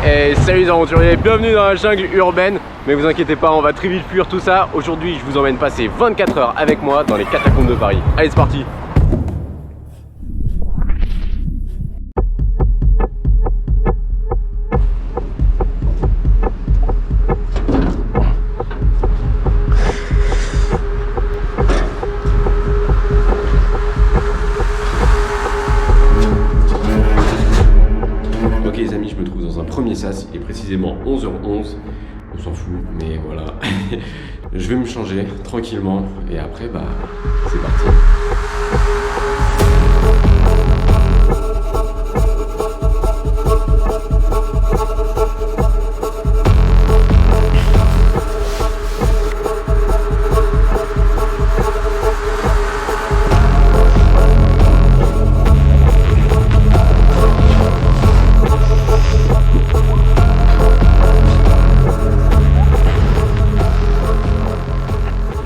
Et salut les aventuriers, bienvenue dans la jungle urbaine. Mais vous inquiétez pas, on va très vite fuir tout ça. Aujourd'hui je vous emmène passer 24 heures avec moi dans les catacombes de Paris. Allez, c'est parti. Ok les amis, je me trouve dans un premier sas, il est précisément 11h11. On s'en fout, mais voilà. Je vais me changer tranquillement et après bah c'est parti.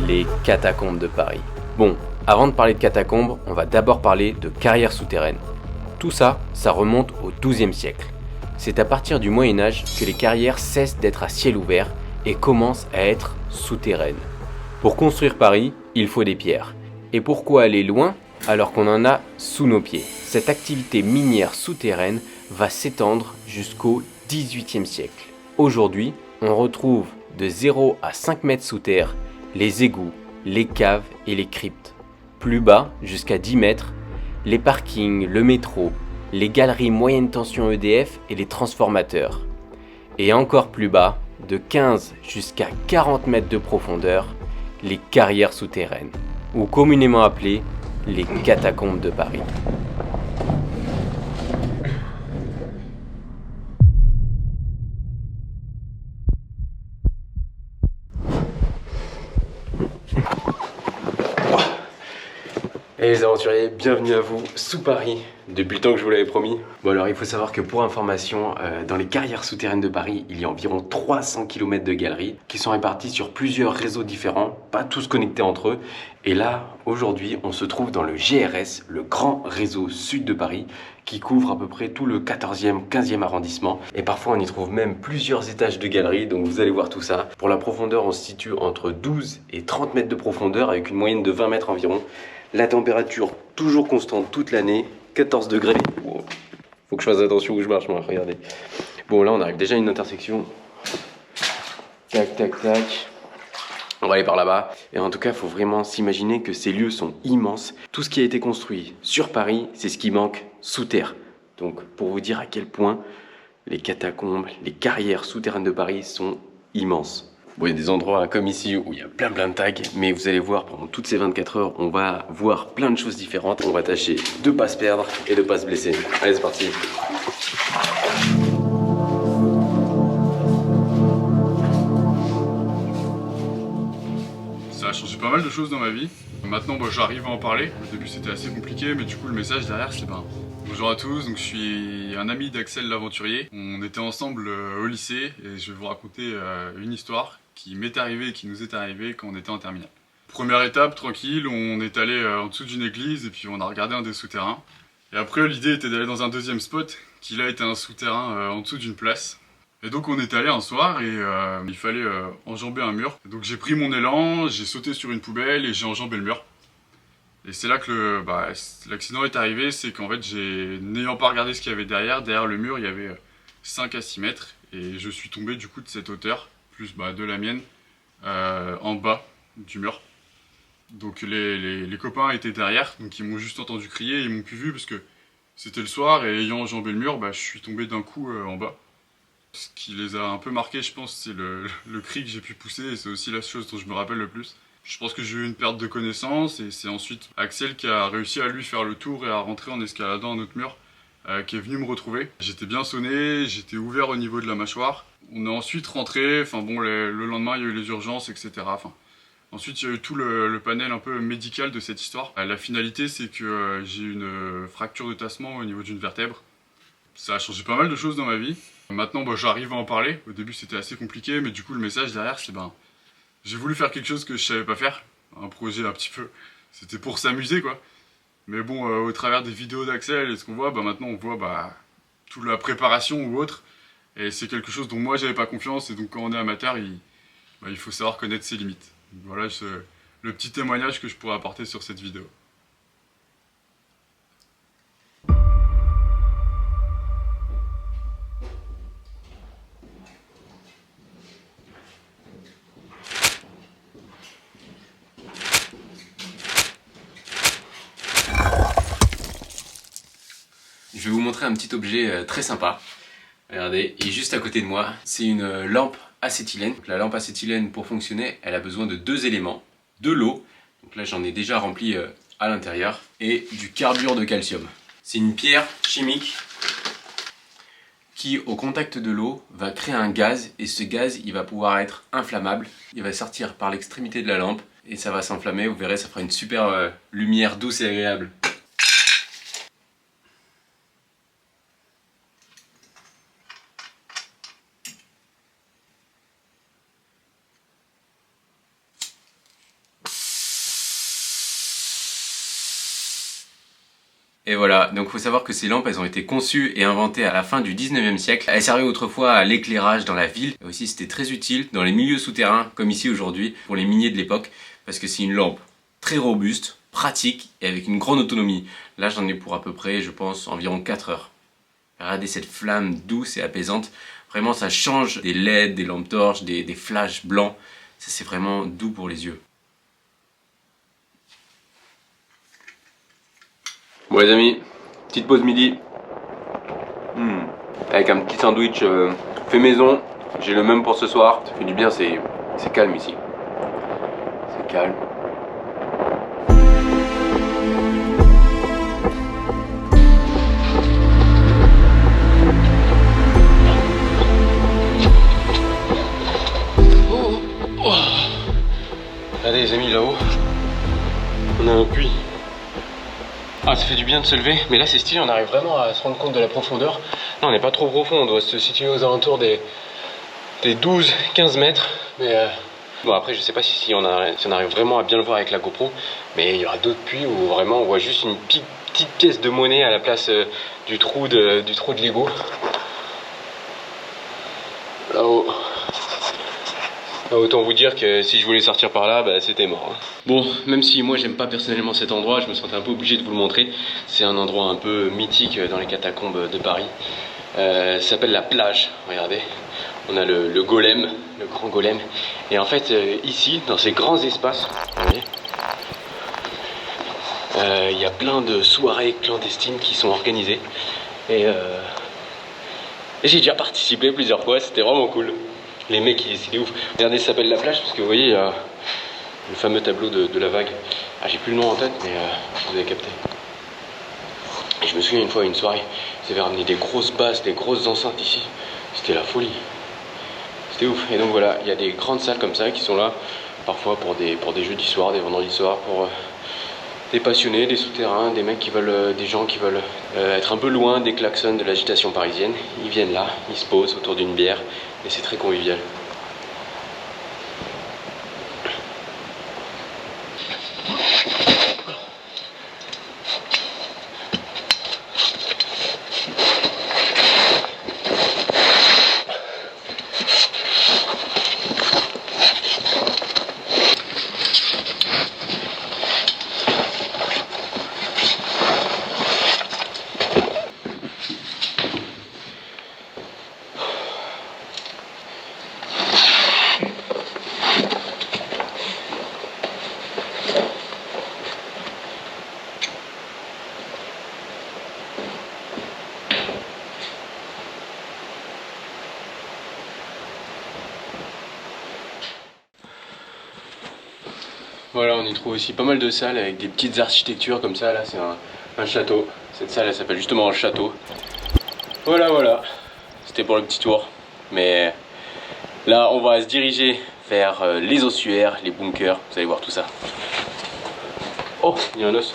Les catacombes de Paris. Bon, avant de parler de catacombes, on va d'abord parler de carrières souterraines. Tout ça, ça remonte au XIIe siècle. C'est à partir du Moyen-Âge que les carrières cessent d'être à ciel ouvert et commencent à être souterraines. Pour construire Paris, il faut des pierres. Et pourquoi aller loin alors qu'on en a sous nos pieds? Cette activité minière souterraine va s'étendre jusqu'au XVIIIe siècle. Aujourd'hui, on retrouve de 0 à 5 mètres sous terre les égouts, les caves et les cryptes. Plus bas, jusqu'à 10 mètres, les parkings, le métro, les galeries moyenne tension EDF et les transformateurs. Et encore plus bas, de 15 jusqu'à 40 mètres de profondeur, les carrières souterraines, ou communément appelées les catacombes de Paris. Et les aventuriers, bienvenue à vous sous Paris, depuis le temps que je vous l'avais promis. Bon alors il faut savoir que pour information, dans les carrières souterraines de Paris, il y a environ 300 km de galeries qui sont réparties sur plusieurs réseaux différents, pas tous connectés entre eux. Et là, aujourd'hui, on se trouve dans le GRS, le grand réseau sud de Paris, qui couvre à peu près tout le 14e, 15e arrondissement. Et parfois on y trouve même plusieurs étages de galeries, donc vous allez voir tout ça. Pour la profondeur, on se situe entre 12 et 30 mètres de profondeur avec une moyenne de 20 mètres environ. La température toujours constante toute l'année, 14 degrés. Wow. Faut que je fasse attention où je marche, moi, regardez. Bon, là, on arrive déjà à une intersection. Tac, tac, tac. On va aller par là-bas. Et en tout cas, il faut vraiment s'imaginer que ces lieux sont immenses. Tout ce qui a été construit sur Paris, c'est ce qui manque sous terre. Donc, pour vous dire à quel point les catacombes, les carrières souterraines de Paris sont immenses. Bon, il y a des endroits comme ici où il y a plein de tags, mais vous allez voir, pendant toutes ces 24 heures, on va voir plein de choses différentes. On va tâcher de ne pas se perdre et de ne pas se blesser. Allez, c'est parti. Ça a changé pas mal de choses dans ma vie. Maintenant, j'arrive à en parler. Au début, c'était assez compliqué, mais du coup, le message derrière, c'est bonjour à tous, donc je suis un ami d'Axel l'aventurier. On était ensemble au lycée et je vais vous raconter une histoire qui m'est arrivée et qui nous est arrivée quand on était en terminale. Première étape, tranquille, on est allé en dessous d'une église et puis on a regardé un des souterrains. Et après, l'idée était d'aller dans un deuxième spot qui là était un souterrain en dessous d'une place. Et donc on est allé un soir et il fallait enjamber un mur. Donc j'ai pris mon élan, j'ai sauté sur une poubelle et j'ai enjambé le mur. Et c'est là que l'accident est arrivé, c'est qu'en fait, n'ayant pas regardé ce qu'il y avait derrière le mur, il y avait 5 à 6 mètres. Et je suis tombé du coup de cette hauteur, plus de la mienne, en bas du mur. Donc les copains étaient derrière, donc ils m'ont juste entendu crier, ils m'ont plus vu parce que c'était le soir et ayant enjambé le mur, je suis tombé d'un coup en bas. Ce qui les a un peu marqués, je pense, c'est le cri que j'ai pu pousser et c'est aussi la chose dont je me rappelle le plus. Je pense que j'ai eu une perte de connaissance et c'est ensuite Axel qui a réussi à lui faire le tour et à rentrer en escaladant un autre mur qui est venu me retrouver. J'étais bien sonné, j'étais ouvert au niveau de la mâchoire. On est ensuite rentré, le lendemain il y a eu les urgences, etc. Ensuite il y a eu tout le panel un peu médical de cette histoire. La finalité c'est que j'ai eu une fracture de tassement au niveau d'une vertèbre. Ça a changé pas mal de choses dans ma vie. Maintenant j'arrive à en parler. Au début c'était assez compliqué mais du coup le message derrière c'est j'ai voulu faire quelque chose que je savais pas faire, un projet un petit peu, c'était pour s'amuser quoi. Mais bon, au travers des vidéos d'Axel et ce qu'on voit, maintenant on voit toute la préparation ou autre. Et c'est quelque chose dont moi j'avais pas confiance, et donc quand on est amateur, il faut savoir connaître ses limites. Donc voilà le petit témoignage que je pourrais apporter sur cette vidéo. Je vais vous montrer un petit objet très sympa. Regardez, il est juste à côté de moi. C'est une lampe acétylène. La lampe acétylène, pour fonctionner, elle a besoin de deux éléments. De l'eau, donc là j'en ai déjà rempli à l'intérieur, et du carbure de calcium. C'est une pierre chimique qui, au contact de l'eau, va créer un gaz, et ce gaz, il va pouvoir être inflammable. Il va sortir par l'extrémité de la lampe, et ça va s'enflammer. Vous verrez, ça fera une super lumière douce et agréable. Et voilà, donc il faut savoir que ces lampes, elles ont été conçues et inventées à la fin du 19e siècle. Elles servaient autrefois à l'éclairage dans la ville. Et aussi, c'était très utile dans les milieux souterrains, comme ici aujourd'hui, pour les miniers de l'époque, parce que c'est une lampe très robuste, pratique et avec une grande autonomie. Là, j'en ai pour à peu près, je pense, environ 4 heures. Regardez cette flamme douce et apaisante. Vraiment, ça change des LED, des lampes torches, des flashs blancs. Ça, c'est vraiment doux pour les yeux. Bon les amis, petite pause midi, avec un petit sandwich fait maison. J'ai le même pour ce soir, ça fait du bien, c'est calme ici. C'est calme. Regardez les amis, là-haut, on a un puits. Ah, ça fait du bien de se lever, mais là c'est stylé, on arrive vraiment à se rendre compte de la profondeur. Là on n'est pas trop profond, on doit se situer aux alentours des 12-15 mètres. Mais bon, après je sais pas si on arrive vraiment à bien le voir avec la GoPro, mais il y aura d'autres puits où vraiment on voit juste une petite pièce de monnaie à la place du trou de Lego. Là-haut. Autant vous dire que si je voulais sortir par là, bah, c'était mort. Bon, même si moi j'aime pas personnellement cet endroit, je me sentais un peu obligé de vous le montrer. C'est un endroit un peu mythique dans les catacombes de Paris. Ça s'appelle la plage, regardez. On a le golem, le grand golem. Et en fait, ici, dans ces grands espaces, vous voyez, y a plein de soirées clandestines qui sont organisées. Et j'ai déjà participé plusieurs fois, c'était vraiment cool. Les mecs, c'est des ouf. Regardez, ça s'appelle la plage parce que vous voyez, il y a le fameux tableau de la vague. Ah, j'ai plus le nom en tête, mais vous avez capté. Et je me souviens une fois à une soirée, ils avaient ramené des grosses basses, des grosses enceintes ici. C'était la folie. C'était ouf. Et donc voilà, il y a des grandes salles comme ça qui sont là, parfois pour des jeudis soirs, des vendredis soirs, pour des passionnés, des souterrains, des mecs qui veulent, des gens qui veulent être un peu loin des klaxons de l'agitation parisienne. Ils viennent là, ils se posent autour d'une bière. Et c'est très convivial. Voilà, on y trouve aussi pas mal de salles avec des petites architectures comme ça. Là, c'est un château. Cette salle, elle s'appelle justement un château. Voilà. C'était pour le petit tour. Mais là, on va se diriger vers les ossuaires, les bunkers. Vous allez voir tout ça. Oh, il y a un os.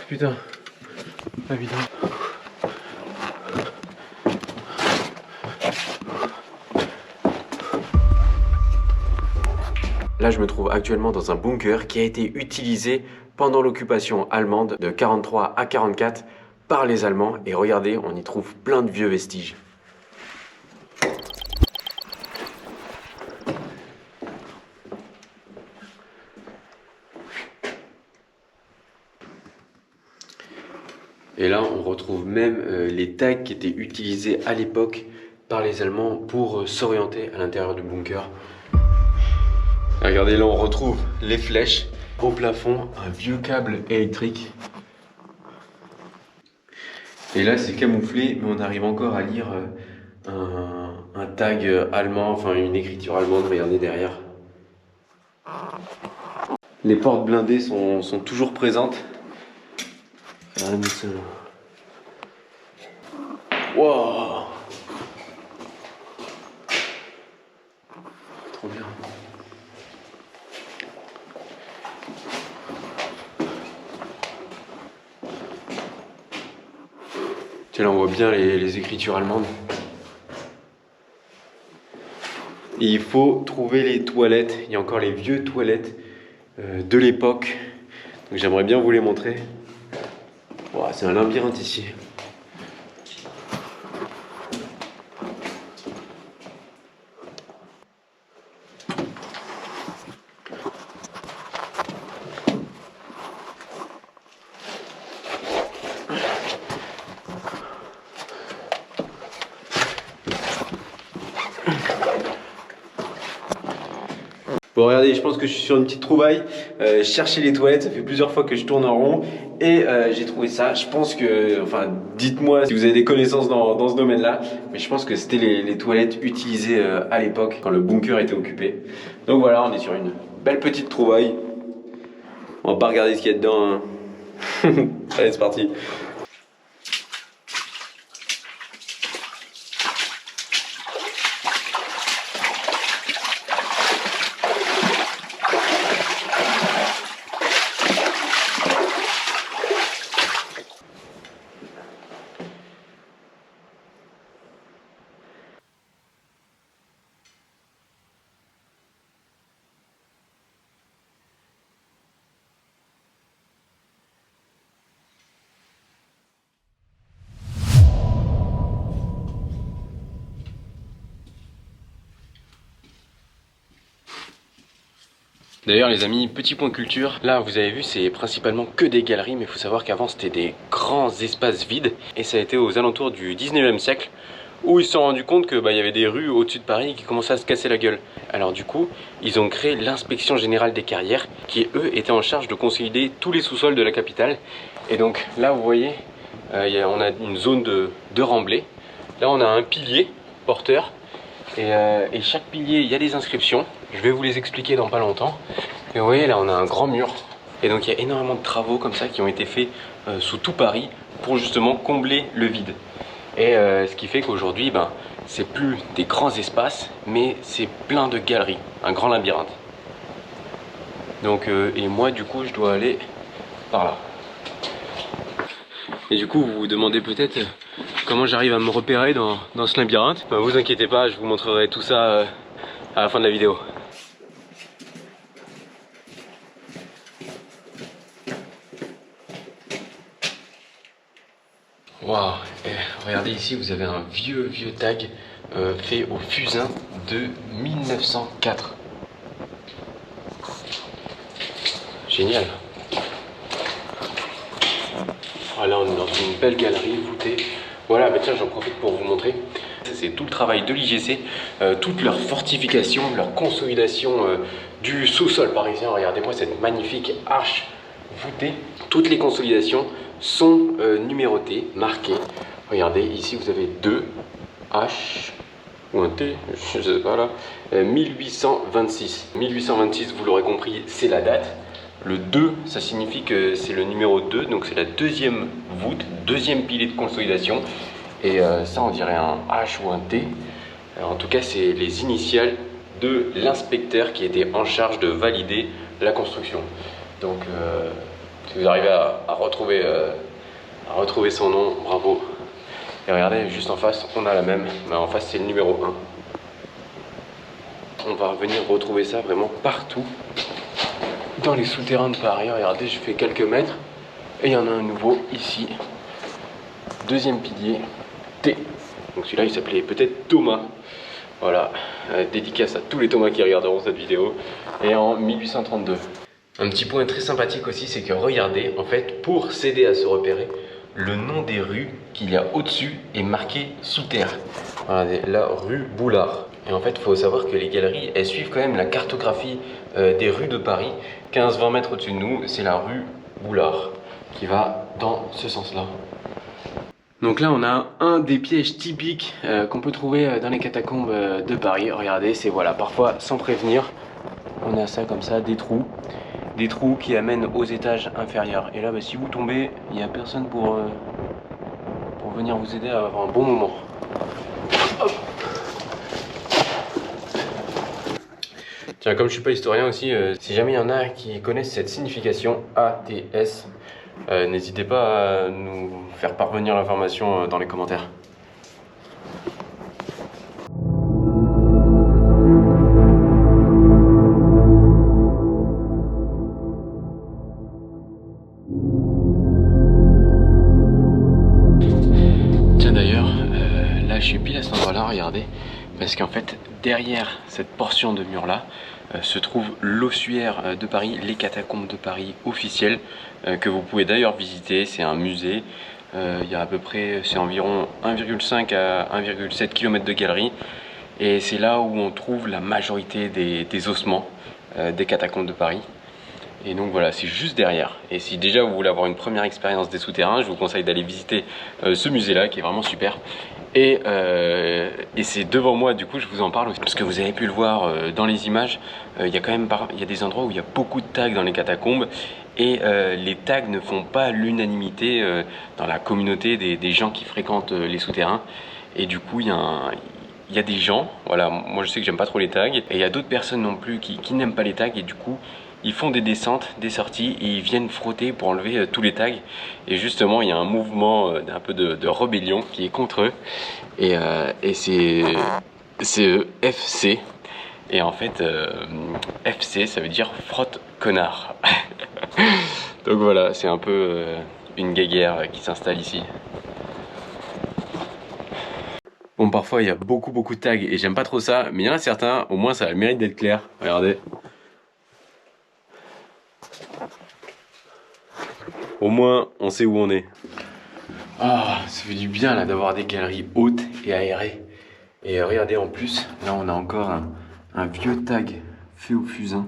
Putain. pas évident. Là, je me trouve actuellement dans un bunker qui a été utilisé pendant l'occupation allemande de 43 à 44 par les Allemands. Et regardez, on y trouve plein de vieux vestiges. Et là, on retrouve même les tags qui étaient utilisés à l'époque par les Allemands pour s'orienter à l'intérieur du bunker. Regardez, là, on retrouve les flèches. Au plafond, un vieux câble électrique. Et là, c'est camouflé, mais on arrive encore à lire un tag allemand, enfin une écriture allemande, regardez derrière. Les portes blindées sont toujours présentes. Regardez ça. Wow! Trop bien. Tiens, là on voit bien les écritures allemandes. Et il faut trouver les toilettes. Il y a encore les vieux toilettes de l'époque. Donc j'aimerais bien vous les montrer. Wow, c'est un labyrinthe ici. Bon regardez, je pense que je suis sur une petite trouvaille. Chercher les toilettes, ça fait plusieurs fois que je tourne en rond et j'ai trouvé ça. Je pense que, enfin, dites-moi si vous avez des connaissances dans ce domaine-là, mais je pense que c'était les toilettes utilisées à l'époque quand le bunker était occupé. Donc voilà, on est sur une belle petite trouvaille. On va pas regarder ce qu'il y a dedans, hein. Allez, c'est parti. D'ailleurs les amis, petit point culture, là vous avez vu c'est principalement que des galeries, mais il faut savoir qu'avant c'était des grands espaces vides et ça a été aux alentours du 19e siècle où ils se sont rendus compte que il y avait des rues au-dessus de Paris qui commençaient à se casser la gueule. Alors du coup, ils ont créé l'inspection générale des carrières qui eux étaient en charge de consolider tous les sous-sols de la capitale. Et donc là vous voyez, on a une zone de remblai. Là on a un pilier porteur. Et chaque pilier, il y a des inscriptions. Je vais vous les expliquer dans pas longtemps. Et vous voyez, là, on a un grand mur. Et donc, il y a énormément de travaux comme ça qui ont été faits sous tout Paris pour justement combler le vide. Et ce qui fait qu'aujourd'hui, c'est plus des grands espaces, mais c'est plein de galeries. Un grand labyrinthe. Donc, et moi, du coup, je dois aller par là. Et du coup, vous vous demandez peut-être comment j'arrive à me repérer dans ce labyrinthe. Vous inquiétez pas, je vous montrerai tout ça à la fin de la vidéo. Waouh, regardez ici, vous avez un vieux tag fait au fusain de 1904. Génial. Ah, là on est dans une belle galerie voûtée. Voilà, tiens, j'en profite pour vous montrer. C'est tout le travail de l'IGC, toute leur fortification, leur consolidation du sous-sol parisien. Regardez-moi cette magnifique arche voûtée. Toutes les consolidations sont numérotées, marquées. Regardez, ici vous avez 2 H ou un T, je sais pas là, 1826. 1826, vous l'aurez compris, c'est la date. Le 2, ça signifie que c'est le numéro 2, donc c'est la deuxième voûte, deuxième pilier de consolidation. Et ça, on dirait un H ou un T. Alors, en tout cas, c'est les initiales de l'inspecteur qui était en charge de valider la construction. Donc, si vous arrivez à retrouver a retrouvé son nom, bravo. Et regardez, juste en face, on a la même. Mais en face, c'est le numéro 1. On va venir retrouver ça vraiment partout dans les souterrains de Paris. Regardez, je fais quelques mètres et il y en a un nouveau ici. Deuxième pilier, T. Donc celui-là, il s'appelait peut-être Thomas. Voilà, dédicace à tous les Thomas qui regarderont cette vidéo. Et en 1832. Un petit point très sympathique aussi, c'est que regardez, en fait, pour s'aider à se repérer, le nom des rues qu'il y a au-dessus est marqué sous terre. Regardez, la rue Boulard. Et en fait, il faut savoir que les galeries, elles suivent quand même la cartographie des rues de Paris. 15-20 mètres au-dessus de nous, c'est la rue Boulard qui va dans ce sens-là. Donc là, on a un des pièges typiques qu'on peut trouver dans les catacombes de Paris. Regardez, c'est voilà, parfois sans prévenir, on a ça comme ça, des trous qui amènent aux étages inférieurs. Et là, bah, si vous tombez, il n'y a personne pour venir vous aider à avoir un bon moment. Hop. Tiens, comme je suis pas historien aussi, si jamais il y en a qui connaissent cette signification ATS, n'hésitez pas à nous faire parvenir l'information dans les commentaires. Tiens d'ailleurs, là je suis pile à cet endroit là, regardez, parce qu'en fait derrière cette portion de mur là se trouve l'ossuaire de Paris, les catacombes de Paris officielles, que vous pouvez d'ailleurs visiter. C'est un musée, il y a à peu près, c'est environ 1,5 à 1,7 km de galerie, et c'est là où on trouve la majorité des ossements des catacombes de Paris. Et donc voilà, c'est juste derrière. Et si déjà vous voulez avoir une première expérience des souterrains, je vous conseille d'aller visiter ce musée là qui est vraiment super. Et c'est devant moi, du coup je vous en parle parce que vous avez pu le voir dans les images. Il y a quand même il y a des endroits où il y a beaucoup de tags dans les catacombes, et les tags ne font pas l'unanimité dans la communauté des gens qui fréquentent les souterrains. Et du coup il y a des gens, voilà, moi je sais que j'aime pas trop les tags, et il y a d'autres personnes non plus qui n'aiment pas les tags, et du coup ils font des descentes, des sorties, et ils viennent frotter pour enlever tous les tags. Et justement, il y a un mouvement un peu de rébellion qui est contre eux. Et c'est FC. Et en fait, FC, ça veut dire frotte connard. Donc voilà, c'est un peu une guéguerre qui s'installe ici. Bon, parfois, il y a beaucoup de tags, et j'aime pas trop ça. Mais il y en a certains, au moins, ça a le mérite d'être clair. Regardez. Au moins, on sait où on est. Ah, ça fait du bien là d'avoir des galeries hautes et aérées. Et regardez, en plus, là on a encore un vieux tag fait au fusain.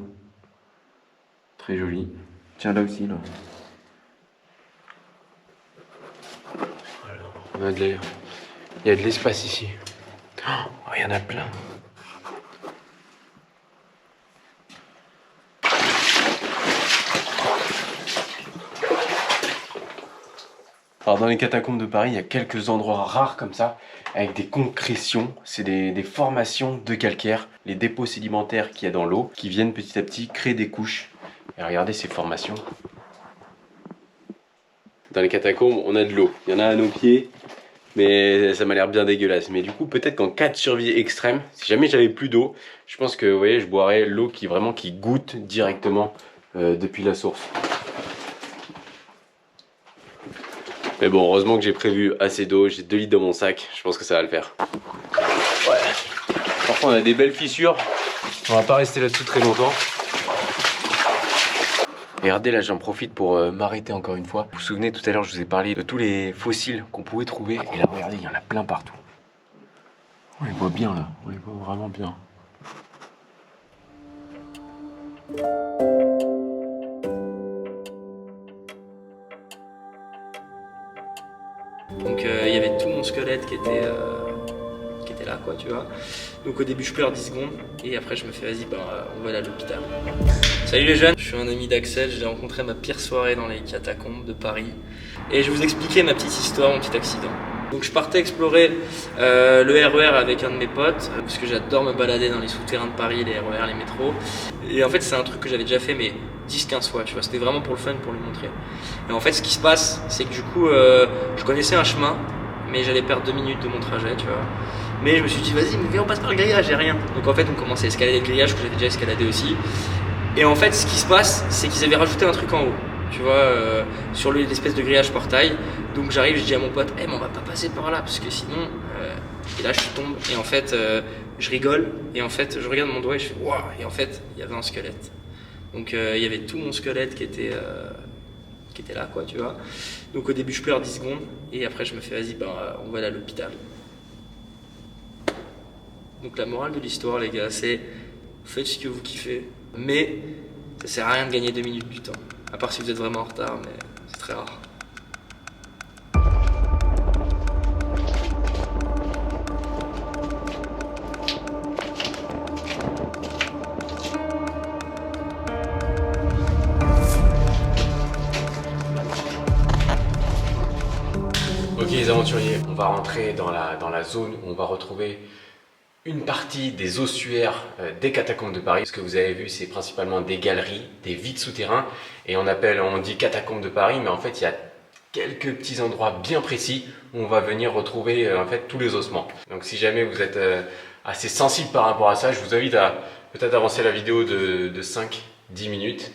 Très joli. Tiens, là aussi, là. Voilà. Il y a de l'espace ici. Oh, il y en a plein. Alors dans les catacombes de Paris, il y a quelques endroits rares comme ça, avec des concrétions, c'est des formations de calcaire, les dépôts sédimentaires qu'il y a dans l'eau, qui viennent petit à petit créer des couches. Et regardez ces formations. Dans les catacombes, on a de l'eau, il y en a à nos pieds, mais ça m'a l'air bien dégueulasse. Mais du coup, peut-être qu'en cas de survie extrême, si jamais j'avais plus d'eau, je pense que vous voyez, je boirais l'eau qui goutte directement depuis la source. Mais bon, heureusement que j'ai prévu assez d'eau, j'ai 2 litres dans mon sac, je pense que ça va le faire. Ouais. Parfois on a des belles fissures, on va pas rester là-dessous très longtemps. Et regardez, là j'en profite pour m'arrêter encore une fois. Vous vous souvenez, tout à l'heure je vous ai parlé de tous les fossiles qu'on pouvait trouver, et là regardez, il y en a plein partout. On les voit bien là, on les voit vraiment bien. Donc il y avait tout mon squelette qui était là, quoi, tu vois. Donc au début je pleure 10 secondes et après je me fais vas-y, on va aller à l'hôpital. Salut les jeunes, je suis un ami d'Axel, je l'ai rencontré à ma pire soirée dans les catacombes de Paris. Et je vais vous expliquer ma petite histoire, mon petit accident. Donc je partais explorer le RER avec un de mes potes, parce que j'adore me balader dans les souterrains de Paris, les RER, les métros. Et en fait c'est un truc que j'avais déjà fait mais 10-15 fois, tu vois. C'était vraiment pour le fun, pour lui montrer. Et en fait, ce qui se passe, c'est que du coup, je connaissais un chemin, mais j'allais perdre 2 minutes de mon trajet, tu vois. Mais je me suis dit, vas-y, mais viens, on passe par le grillage, j'ai rien. Donc en fait, on commençait à escalader le grillage que j'avais déjà escaladé aussi. Et en fait, ce qui se passe, c'est qu'ils avaient rajouté un truc en haut, tu vois, sur l'espèce de grillage portail. Donc j'arrive, je dis à mon pote, mais on va pas passer par là, parce que sinon, et là je tombe, et en fait, je rigole, et en fait, je regarde mon doigt et je fais, waouh, et en fait, il y avait un squelette. Donc il y avait tout mon squelette qui était là, quoi, tu vois. Donc au début, je pleure 10 secondes, et après, je me fais, vas-y, on va aller à l'hôpital. Donc la morale de l'histoire, les gars, c'est faites ce que vous kiffez, mais ça sert à rien de gagner 2 minutes du temps. À part si vous êtes vraiment en retard, mais c'est très rare. Ok les aventuriers, on va rentrer dans la zone où on va retrouver une partie des ossuaires des catacombes de Paris. Ce que vous avez vu, c'est principalement des galeries, des vides souterrains, et on dit catacombes de Paris, mais en fait il y a quelques petits endroits bien précis où on va venir retrouver en fait tous les ossements. Donc si jamais vous êtes assez sensible par rapport à ça, je vous invite à peut-être avancer la vidéo de 5-10 minutes.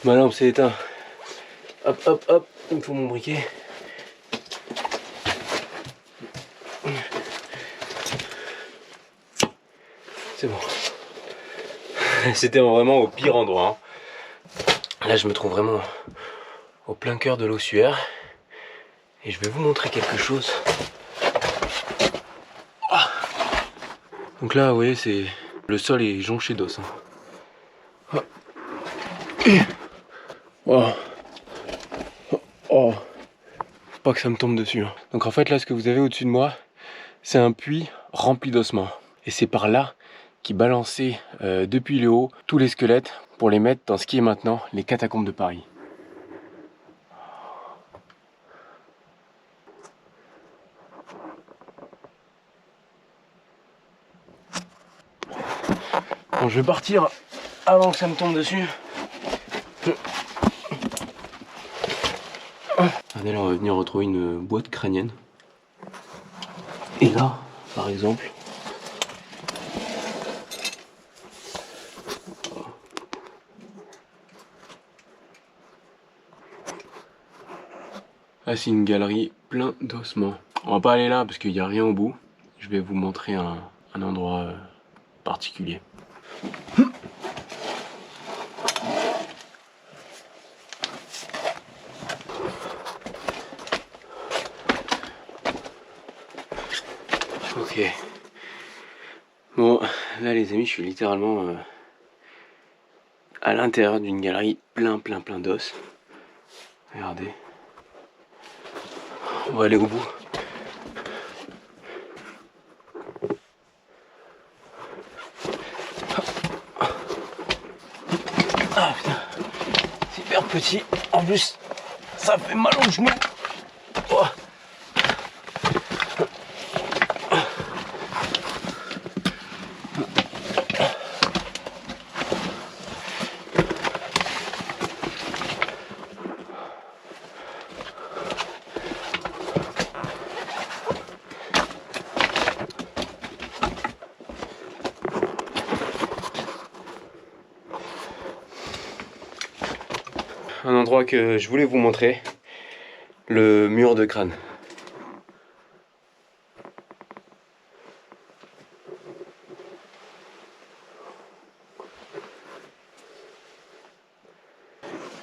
Ma lampe s'est éteinte. Hop, hop, hop, il me faut mon briquet. C'est bon. C'était vraiment au pire endroit. Là, je me trouve vraiment au plein cœur de l'ossuaire. Et je vais vous montrer quelque chose. Ah. Donc là, vous voyez, c'est le sol est jonché d'os. Ah. Oh. Oh. Faut pas que ça me tombe dessus. Donc en fait là ce que vous avez au-dessus de moi, c'est un puits rempli d'ossements. Et c'est par là qu'ils balançaient depuis le haut tous les squelettes pour les mettre dans ce qui est maintenant les catacombes de Paris. Bon, je vais partir avant que ça me tombe dessus. Regardez là, on va venir retrouver une boîte crânienne. Et là, par exemple, là c'est une galerie plein d'ossements. On va pas aller là parce qu'il n'y a rien au bout. Je vais vous montrer un endroit particulier. Ok. Bon, là les amis, je suis littéralement à l'intérieur d'une galerie plein d'os. Regardez. On va aller au bout. Ah putain, c'est hyper petit. En plus, ça fait mal aux genoux. Oh. Un endroit que je voulais vous montrer, le mur de crâne.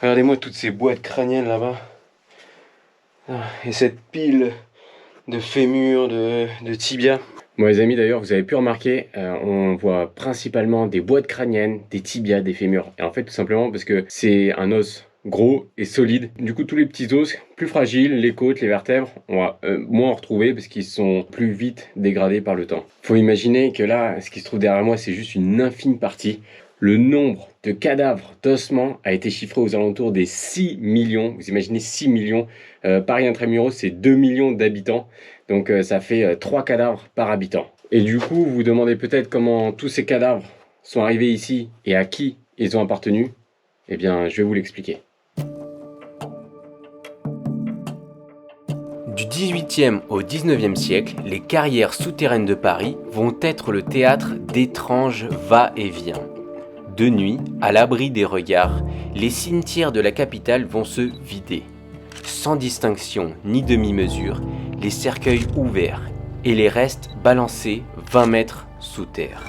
Regardez-moi toutes ces boîtes crâniennes là-bas. Et cette pile de fémurs, de tibias. Bon les amis, d'ailleurs vous avez pu remarquer, on voit principalement des boîtes crâniennes, des tibias, des fémurs. Et en fait tout simplement parce que c'est un os gros et solide. Du coup tous les petits os plus fragiles, les côtes, les vertèbres, on va moins en retrouver parce qu'ils sont plus vite dégradés par le temps. Faut imaginer que là, ce qui se trouve derrière moi, c'est juste une infime partie. Le nombre de cadavres d'ossements a été chiffré aux alentours des 6 millions. Vous imaginez 6 millions. Paris Intramuros, c'est 2 millions d'habitants. Donc ça fait 3 cadavres par habitant. Et du coup, vous vous demandez peut-être comment tous ces cadavres sont arrivés ici et à qui ils ont appartenu. Eh bien, je vais vous l'expliquer. Du 18e au 19e siècle, les carrières souterraines de Paris vont être le théâtre d'étranges va-et-vient. De nuit, à l'abri des regards, les cimetières de la capitale vont se vider. Sans distinction ni demi-mesure, les cercueils ouverts et les restes balancés 20 mètres sous terre.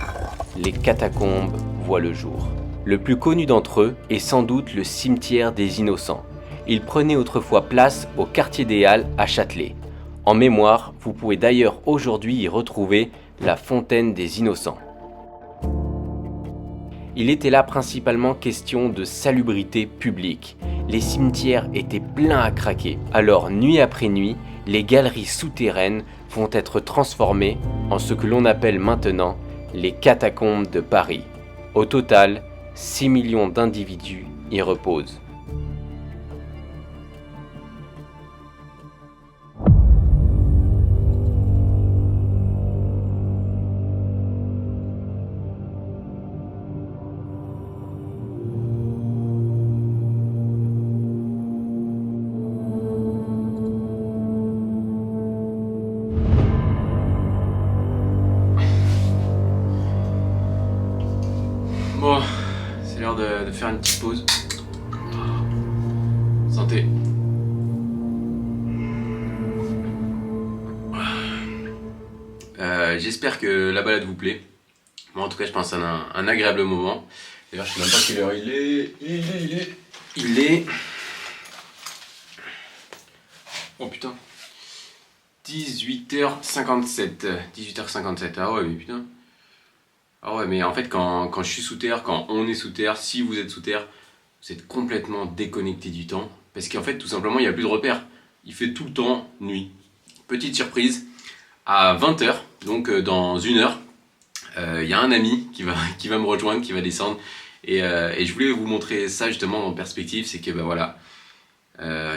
Les catacombes voient le jour. Le plus connu d'entre eux est sans doute le cimetière des Innocents. Il prenait autrefois place au quartier des Halles à Châtelet. En mémoire, vous pouvez d'ailleurs aujourd'hui y retrouver la fontaine des Innocents. Il était là principalement question de salubrité publique. Les cimetières étaient pleins à craquer. Alors, nuit après nuit, les galeries souterraines vont être transformées en ce que l'on appelle maintenant les catacombes de Paris. Au total, 6 millions d'individus y reposent. Bon, c'est l'heure de faire une petite pause. Santé. J'espère que la balade vous plaît. Moi en tout cas je pense à un agréable moment. D'ailleurs je sais même pas quelle heure il est. Oh putain. 18h57. 18h57. Ah ouais mais putain. Ah ouais, mais en fait, quand je suis sous terre, quand on est sous terre, si vous êtes sous terre, vous êtes complètement déconnecté du temps. Parce qu'en fait, tout simplement, il n'y a plus de repères. Il fait tout le temps nuit. Petite surprise, à 20h, donc dans une heure, il y a un ami qui va me rejoindre, qui va descendre. Et je voulais vous montrer ça justement en perspective, c'est que bah voilà,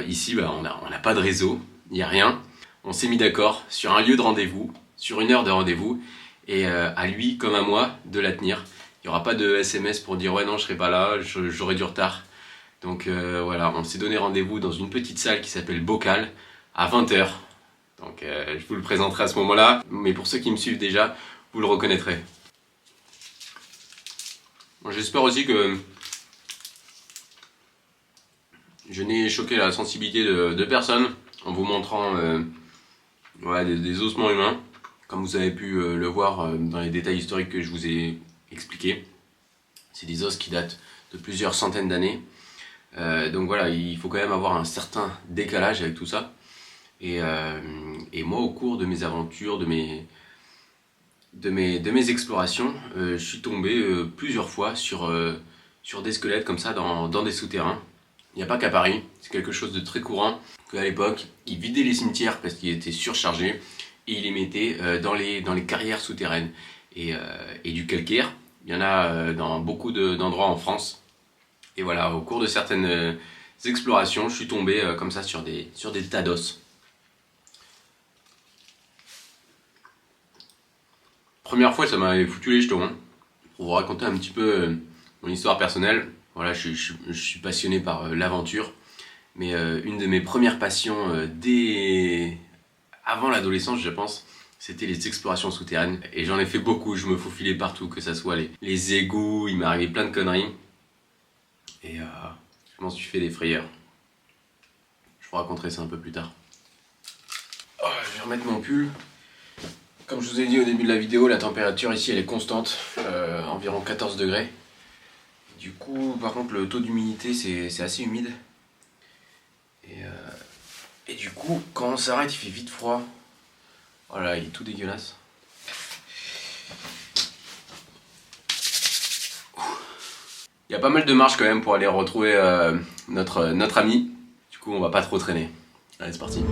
ici, bah, on n'a pas de réseau, il n'y a rien. On s'est mis d'accord sur un lieu de rendez-vous, sur une heure de rendez-vous. Et à lui comme à moi de la tenir. Il n'y aura pas de SMS pour dire ouais non je serai pas là, j'aurai du retard. Donc voilà, on s'est donné rendez-vous dans une petite salle qui s'appelle Bocal à 20h. Donc je vous le présenterai à ce moment-là, mais pour ceux qui me suivent déjà, vous le reconnaîtrez. Bon, j'espère aussi que je n'ai choqué la sensibilité de personne en vous montrant ouais, des ossements humains. Comme vous avez pu le voir dans les détails historiques que je vous ai expliqués, c'est des os qui datent de plusieurs centaines d'années. Donc voilà, il faut quand même avoir un certain décalage avec tout ça. Et moi, au cours de mes aventures, de mes explorations, je suis tombé plusieurs fois sur des squelettes comme ça dans des souterrains. Il n'y a pas qu'à Paris, c'est quelque chose de très courant. Qu'à l'époque, ils vidaient les cimetières parce qu'ils étaient surchargés. Et il les mettait dans les carrières souterraines. Et du calcaire, il y en a dans beaucoup d'endroits en France. Et voilà, au cours de certaines explorations, je suis tombé comme ça sur des tas d'os. Première fois, ça m'avait foutu les jetons. Pour vous raconter un petit peu mon histoire personnelle, voilà, je suis passionné par l'aventure. Mais une de mes premières passions avant l'adolescence, je pense, c'était les explorations souterraines. Et j'en ai fait beaucoup, je me faufilais partout, que ça soit les égouts, il m'est arrivé plein de conneries. Et je m'en suis fait des frayeurs. Je vous raconterai ça un peu plus tard. Oh, je vais remettre mon pull. Comme je vous ai dit au début de la vidéo, la température ici elle est constante, environ 14 degrés. Du coup, par contre, le taux d'humidité c'est assez humide. Et du coup, quand on s'arrête, il fait vite froid. Oh là, il est tout dégueulasse. Il y a pas mal de marches quand même pour aller retrouver notre ami. Du coup, on va pas trop traîner. Allez, c'est parti.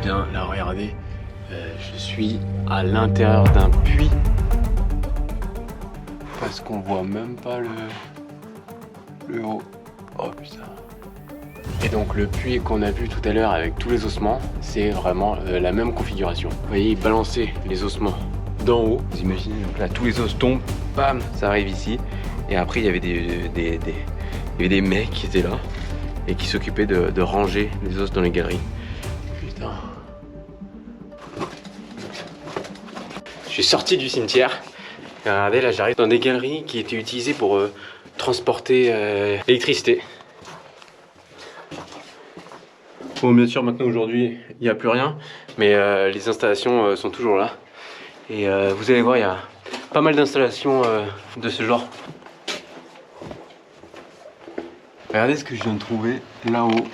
Bien, là regardez, je suis à l'intérieur d'un puits parce qu'on voit même pas le haut. Oh putain. Et donc le puits qu'on a vu tout à l'heure avec tous les ossements, c'est vraiment la même configuration. Vous voyez, il balançait les ossements d'en haut. Vous imaginez, donc là tous les os tombent, bam, ça arrive ici. Et après il y avait il y avait des mecs qui étaient là et qui s'occupaient de ranger les os dans les galeries. Putain. Je suis sorti du cimetière. Et regardez, là j'arrive dans des galeries qui étaient utilisées pour transporter l'électricité. Bon, bien sûr, maintenant aujourd'hui, il n'y a plus rien, mais les installations sont toujours là. Et vous allez voir, il y a pas mal d'installations de ce genre. Regardez ce que je viens de trouver là-haut.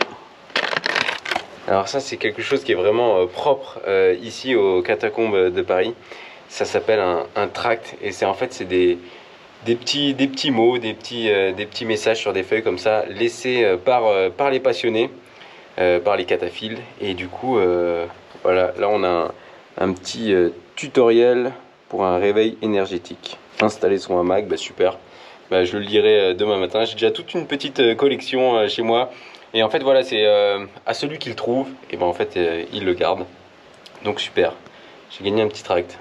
Alors ça, c'est quelque chose qui est vraiment propre ici aux catacombes de Paris. Ça s'appelle un tract et c'est en fait c'est des petits mots, des petits messages sur des feuilles comme ça laissés par les passionnés, par les cataphiles. Et du coup, voilà, là on a un petit tutoriel pour un réveil énergétique. Installer son hamac, bah super. Bah, je le lirai demain matin. J'ai déjà toute une petite collection chez moi. Et en fait voilà, c'est à celui qui le trouve, et ben en fait il le garde. Donc super. J'ai gagné un petit tract.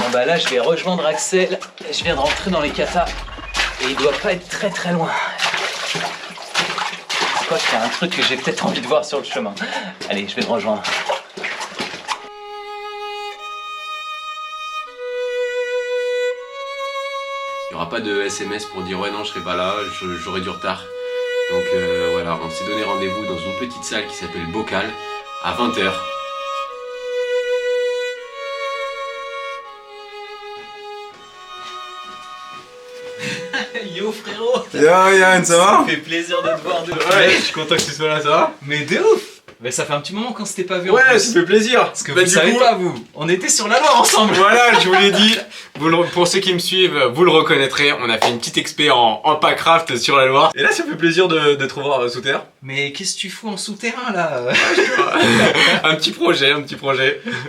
Bon bah là je vais rejoindre Axel, je viens de rentrer dans les katas et il doit pas être très loin. Je crois qu'il y a un truc que j'ai peut-être envie de voir sur le chemin. Allez, je vais le rejoindre. Il n'y aura pas de SMS pour dire ouais non je serai pas là, j'aurai du retard. Donc voilà, on s'est donné rendez-vous dans une petite salle qui s'appelle Bocal à 20 h. Yo frérot. Yo Yann, ça va? Ça me fait plaisir de te voir de Ouais, je suis content que tu sois là, ça va? Mais de ouf. Mais ça fait un petit moment qu'on s'était pas vu. Ouais, ça fait plaisir. Parce que vous savez pas vous, on était sur la Loire ensemble. Voilà, je vous l'ai dit. Pour ceux qui me suivent, vous le reconnaîtrez. On a fait une petite expé en Packraft sur la Loire. Et là, ça fait plaisir de te revoir sous terre. Mais qu'est-ce que tu fous en souterrain là? Un petit projet.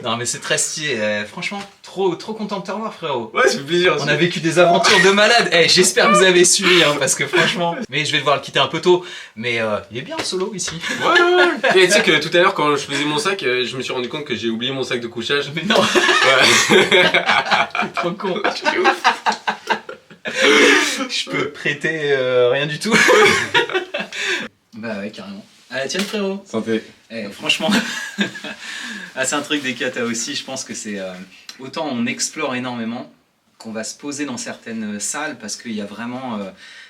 Non mais c'est très stylé, franchement trop content de te revoir frérot. Ouais, ça fait plaisir. On a vécu des aventures de malade. J'espère que vous avez suivi parce que franchement. Mais je vais devoir le quitter un peu tôt. Mais il est bien solo ici. Ouais. Et tu sais que tout à l'heure quand je faisais mon sac, je me suis rendu compte que j'ai oublié mon sac de couchage. Mais non. Ouais. T'es trop con. Je peux prêter rien du tout. Bah ouais carrément. Ah tiens frérot. Santé. Franchement, c'est un truc des katas aussi, je pense que c'est... autant on explore énormément, qu'on va se poser dans certaines salles, parce qu'il y a vraiment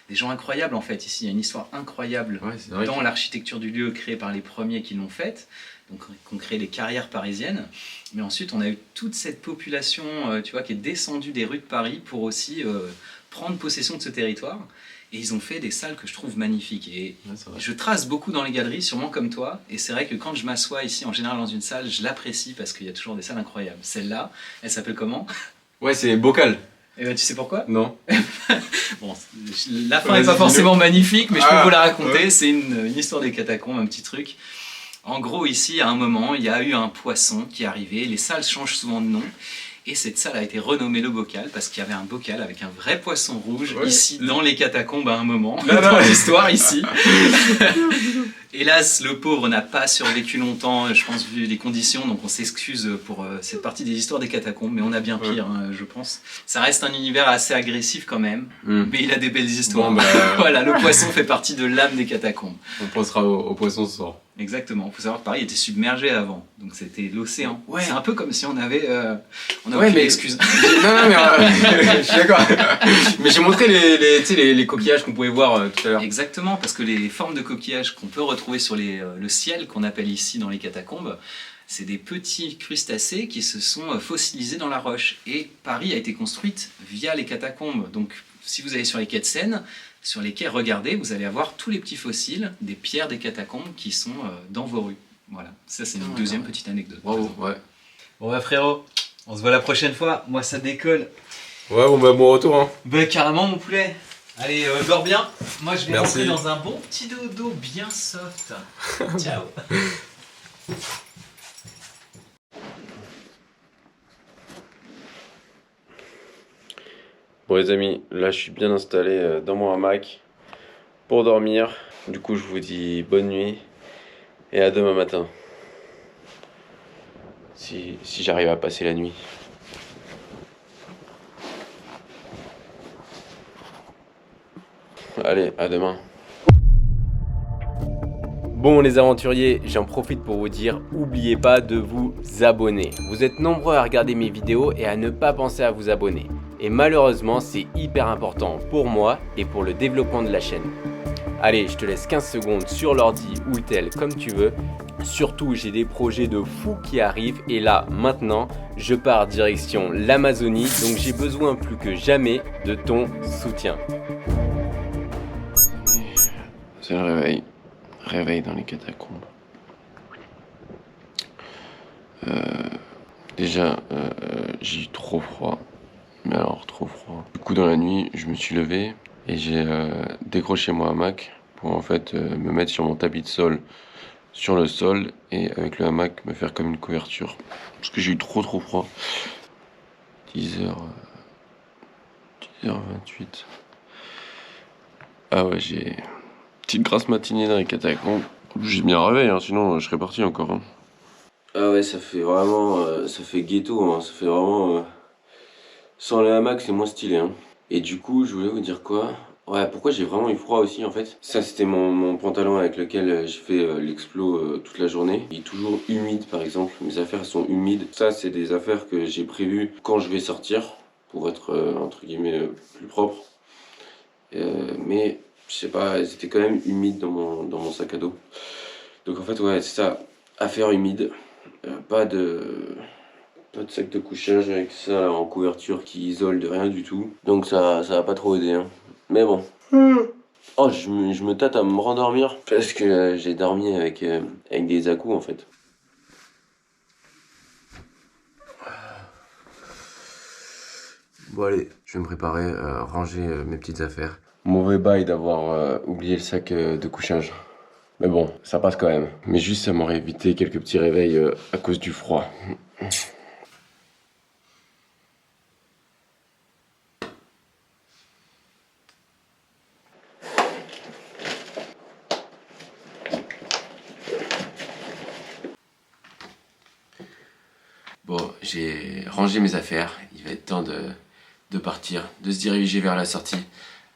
des gens incroyables en fait. Ici, il y a une histoire incroyable dans l'architecture du lieu créée par les premiers qui l'ont faite, donc qui ont créé les carrières parisiennes. Mais ensuite, on a eu toute cette population tu vois, qui est descendue des rues de Paris pour aussi prendre possession de ce territoire. Et ils ont fait des salles que je trouve magnifiques. Et je trace beaucoup dans les galeries, sûrement comme toi. Et c'est vrai que quand je m'assois ici, en général dans une salle, je l'apprécie parce qu'il y a toujours des salles incroyables. Celle-là, elle s'appelle comment? Ouais, c'est Bocal. Et ben, tu sais pourquoi? Non. Bon, La fin n'est pas forcément magnifique, mais je peux vous la raconter. C'est une histoire des catacombes, un petit truc. En gros, ici, à un moment, il y a eu un poisson qui est arrivé. Les salles changent souvent de nom. Et cette salle a été renommée le bocal parce qu'il y avait un bocal avec un vrai poisson rouge ici dans les catacombes à un moment, dans l'histoire ici. Hélas, le pauvre n'a pas survécu longtemps, je pense, vu les conditions, donc on s'excuse pour cette partie des histoires des catacombes, mais on a bien pire, je pense. Ça reste un univers assez agressif quand même, mais il a des belles histoires. Bon, voilà, le poisson fait partie de l'âme des catacombes. On pensera au poisson ce soir. Exactement, il faut savoir que Paris était submergé avant, donc c'était l'océan. Ouais. C'est un peu comme si on avait... excuse. Non, mais je suis d'accord. Mais j'ai montré les coquillages qu'on pouvait voir tout à l'heure. Exactement, parce que les formes de coquillages qu'on peut retrouver sur le ciel, qu'on appelle ici dans les catacombes, c'est des petits crustacés qui se sont fossilisés dans la roche. Et Paris a été construite via les catacombes. Donc si vous allez sur les quais de Seine, sur les quais, regardez, vous allez avoir tous les petits fossiles des pierres des catacombes qui sont dans vos rues. Voilà, ça c'est une deuxième petite anecdote. Bravo, ouais. Bon bah frérot, on se voit la prochaine fois. Moi ça décolle. Ouais, bon retour. Hein. Bah carrément mon poulet. Allez, dors bien. Moi je vais rentrer dans un bon petit dodo bien soft. Ciao. Bon les amis, là je suis bien installé dans mon hamac pour dormir. Du coup je vous dis bonne nuit et à demain matin. Si j'arrive à passer la nuit. Allez, à demain. Bon les aventuriers, j'en profite pour vous dire, n'oubliez pas de vous abonner. Vous êtes nombreux à regarder mes vidéos et à ne pas penser à vous abonner. Et malheureusement, c'est hyper important pour moi et pour le développement de la chaîne. Allez, je te laisse 15 secondes sur l'ordi ou le tel comme tu veux. Surtout, j'ai des projets de fou qui arrivent et là, maintenant, je pars direction l'Amazonie. Donc j'ai besoin plus que jamais de ton soutien. C'est le réveil. Réveil dans les catacombes. Déjà, j'ai eu trop froid. Mais alors, trop froid. Du coup, dans la nuit, je me suis levé et j'ai décroché mon hamac pour en fait me mettre sur mon tapis de sol, sur le sol, et avec le hamac me faire comme une couverture. Parce que j'ai eu trop froid. 10h28. Ah ouais, j'ai petite grasse matinée dans les catacombes. J'ai mis un réveil, hein, sinon je serais parti encore. Hein. Ah ouais, ça fait vraiment, ça fait ghetto, hein, ça fait vraiment... Sans le hamac, c'est moins stylé. Hein. Et du coup, je voulais vous dire quoi? Ouais, pourquoi j'ai vraiment eu froid aussi en fait. Ça, c'était mon pantalon avec lequel j'ai fait l'explo toute la journée. Il est toujours humide par exemple, mes affaires sont humides. Ça, c'est des affaires que j'ai prévues quand je vais sortir pour être entre guillemets plus propre. Mais je sais pas, elles étaient quand même humides dans mon sac à dos. Donc en fait, ouais, c'est ça, affaires humides. Pas de sac de couchage avec ça là, en couverture qui isole de rien du tout. Donc ça va pas trop aider. Hein. Mais bon. Oh, je me tâte à me rendormir parce que j'ai dormi avec des à-coups en fait. Bon allez, je vais me préparer, ranger mes petites affaires. Mauvais bail d'avoir oublié le sac de couchage. Mais bon, ça passe quand même. Mais juste ça m'aurait évité quelques petits réveils à cause du froid. Bon, j'ai rangé mes affaires, il va être temps de partir, de se diriger vers la sortie.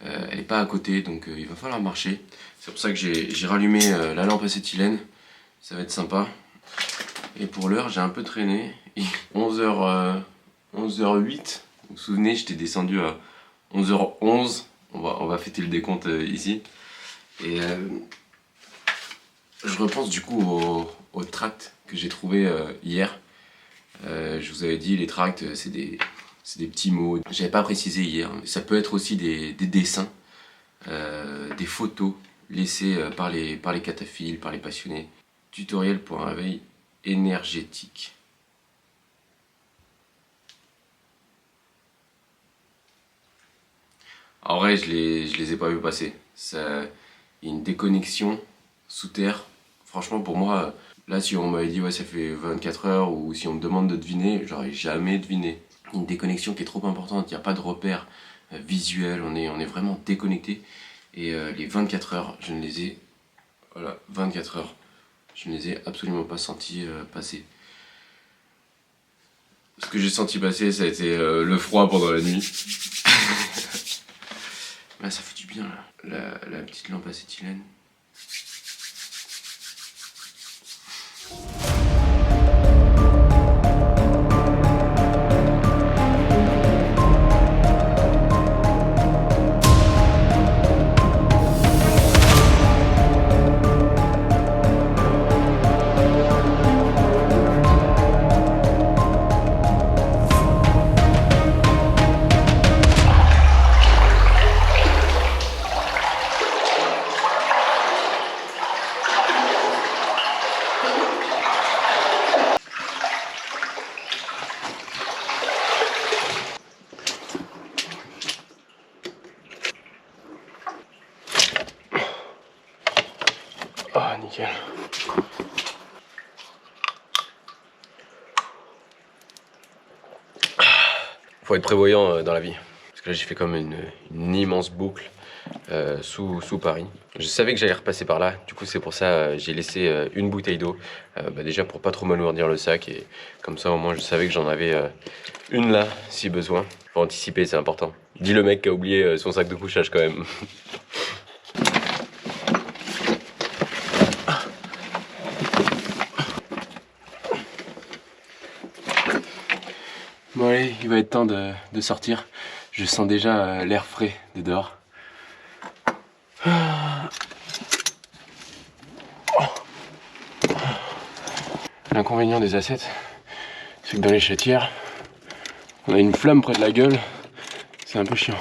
Elle n'est pas à côté, donc il va falloir marcher. C'est pour ça que j'ai rallumé la lampe acétylène, ça va être sympa. Et pour l'heure, j'ai un peu traîné, 11h08, vous vous souvenez, j'étais descendu à 11h11, on va fêter le décompte ici. Et je repense du coup au tract que j'ai trouvé hier. Je vous avais dit, les tracts, c'est des petits mots. J'avais pas précisé hier. Ça peut être aussi des dessins, des photos laissées par les cataphiles, par les passionnés. Tutoriel pour un réveil énergétique. En vrai, je les ai pas vus passer. Ça, il y a une déconnexion sous terre. Franchement, pour moi, là, si on m'avait dit ouais, ça fait 24 heures ou si on me demande de deviner, j'aurais jamais deviné. Une déconnexion qui est trop importante. Il n'y a pas de repères visuels. On est vraiment déconnecté. Et les 24 heures, je ne les ai... Voilà, 24 heures. Je ne les ai absolument pas sentis passer. Ce que j'ai senti passer, ça a été le froid pendant la nuit. Là, ça fait du bien, là. La petite lampe acétylène. Ah, nickel. Faut être prévoyant dans la vie. Parce que là, j'ai fait comme une immense boucle sous Paris. Je savais que j'allais repasser par là. Du coup, c'est pour ça j'ai laissé une bouteille d'eau. Déjà pour pas trop m'alourdir le sac. Et comme ça, au moins, je savais que j'en avais une là, si besoin. Faut anticiper, c'est important. Dis le mec qui a oublié son sac de couchage quand même. Bon allez, il va être temps de sortir. Je sens déjà l'air frais de dehors. L'inconvénient des assiettes, c'est que dans les chatières, on a une flamme près de la gueule. C'est un peu chiant.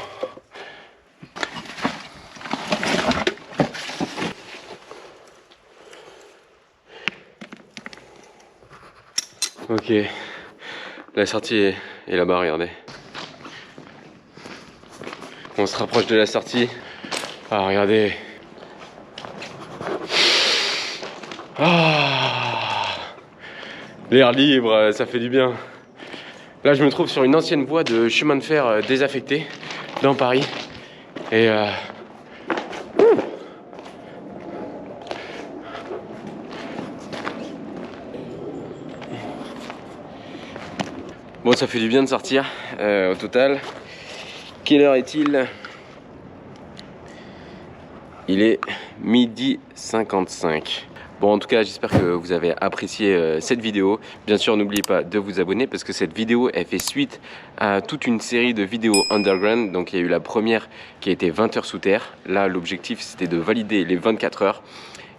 Ok. La sortie est là-bas, regardez. On se rapproche de la sortie. Ah, regardez. Ah, l'air libre, ça fait du bien. Là, je me trouve sur une ancienne voie de chemin de fer désaffectée dans Paris. Et bon, ça fait du bien de sortir au total. Quelle heure est-il? Il est 12h55. Bon, en tout cas, j'espère que vous avez apprécié cette vidéo. Bien sûr, n'oubliez pas de vous abonner parce que cette vidéo, elle fait suite à toute une série de vidéos underground. Donc, il y a eu la première qui a été 20 heures sous terre. Là, l'objectif, c'était de valider les 24 heures.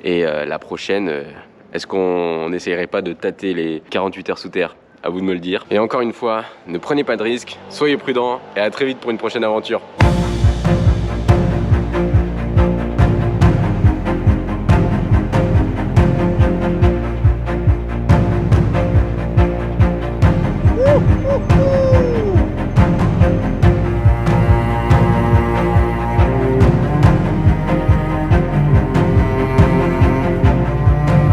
Et la prochaine, est-ce qu'on n'essayerait pas de tâter les 48 heures sous terre? À vous de me le dire. Et encore une fois, ne prenez pas de risques, soyez prudents et à très vite pour une prochaine aventure.